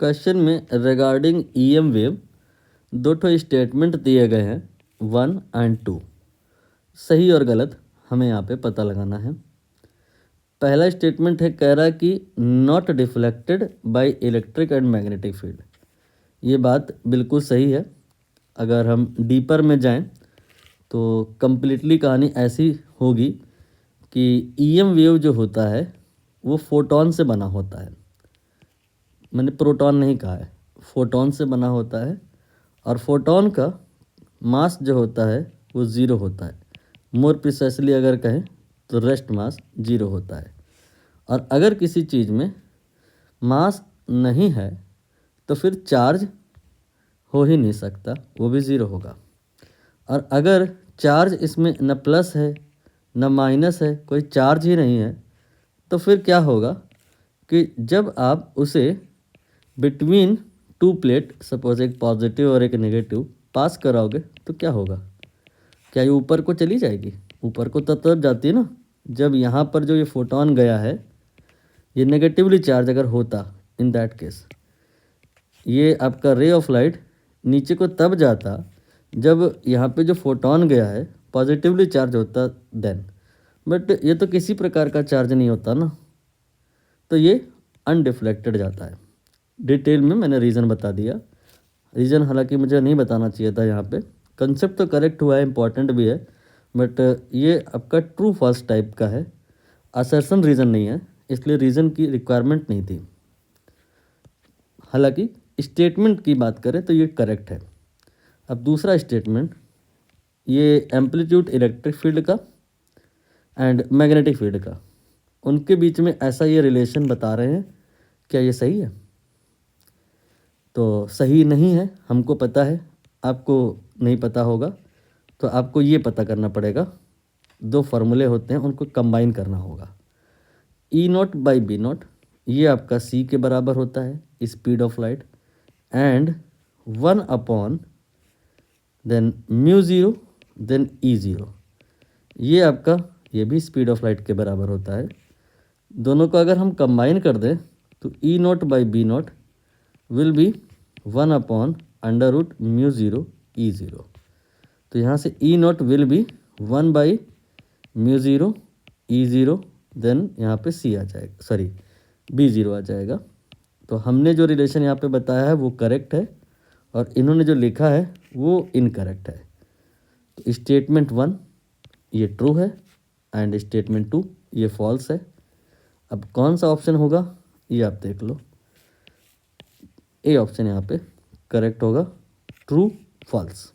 Question में regarding EM wave दो ठो स्टेटमेंट दिए गए हैं 1 एंड 2। सही और गलत हमें यहाँ पे पता लगाना है। पहला स्टेटमेंट है, कह रहा है कि not deflected by electric and magnetic field. ये बात बिल्कुल सही है। अगर हम डीपर में जाएं तो कम्प्लीटली कहानी ऐसी होगी कि ईएम वेव जो होता है वो फोटॉन से बना होता है। मैंने प्रोटॉन नहीं कहा है, फोटॉन से बना होता है। और फोटॉन का मास जो होता है वो ज़ीरो होता है। मोर प्रिसाइसली अगर कहें तो रेस्ट मास ज़ीरो होता है। और अगर किसी चीज़ में मास नहीं है तो फिर चार्ज हो ही नहीं सकता, वो भी ज़ीरो होगा। और अगर चार्ज इसमें न प्लस है न माइनस है, कोई चार्ज ही नहीं है, तो फिर क्या होगा कि जब आप उसे बिटवीन टू प्लेट, सपोज एक पॉजिटिव और एक नेगेटिव पास कराओगे तो क्या होगा? क्या ये ऊपर को चली जाएगी? ऊपर को तब जाती है ना जब यहाँ पर जो ये फोटोन गया है ये नेगेटिवली चार्ज अगर होता, इन दैट केस ये आपका रे ऑफ लाइट नीचे को तब जाता जब यहाँ पे जो फोटोन गया है पॉजिटिवली चार्ज होता देन। बट ये तो किसी प्रकार का चार्ज नहीं होता ना, तो ये अनडिफ्लेक्टेड जाता है। डिटेल में मैंने रीज़न बता दिया। रीज़न हालांकि मुझे नहीं बताना चाहिए था यहाँ पे। कंसेप्ट तो करेक्ट हुआ है, इम्पॉर्टेंट भी है, बट ये आपका ट्रू फॉल्स टाइप का है, असर्शन रीज़न नहीं है, इसलिए रीज़न की रिक्वायरमेंट नहीं थी। हालांकि स्टेटमेंट की बात करें तो ये करेक्ट है। अब दूसरा स्टेटमेंट, ये एम्पलीट्यूड इलेक्ट्रिक फील्ड का एंड मैग्नेटिक फील्ड का, उनके बीच में ऐसा ये रिलेशन बता रहे हैं। क्या ये सही है? तो सही नहीं है, हमको पता है, आपको नहीं पता होगा, तो आपको ये पता करना पड़ेगा। दो फार्मूले होते हैं, उनको कंबाइन करना होगा। E naught by B naught, ये आपका सी के बराबर होता है, speed of light, and 1 upon then mu zero then E zero, ये आपका ये भी स्पीड ऑफ लाइट के बराबर होता है। दोनों को अगर हम कंबाइन कर दें तो E naught by B naught will be 1 upon under root mu zero E zero. तो यहाँ से E naught will be 1 by mu zero E zero, then यहाँ पे सी आ जाएगा, सॉरी बी ज़ीरो आ जाएगा। तो हमने जो रिलेशन यहाँ पे बताया है वो करेक्ट है और इन्होंने जो लिखा है वो इनकरेक्ट है। तो स्टेटमेंट 1 ये ट्रू है एंड स्टेटमेंट 2 ये फॉल्स है। अब कौन सा ऑप्शन होगा ये आप देख लो। ए ऑप्शन यहाँ पे करेक्ट होगा, ट्रू फॉल्स।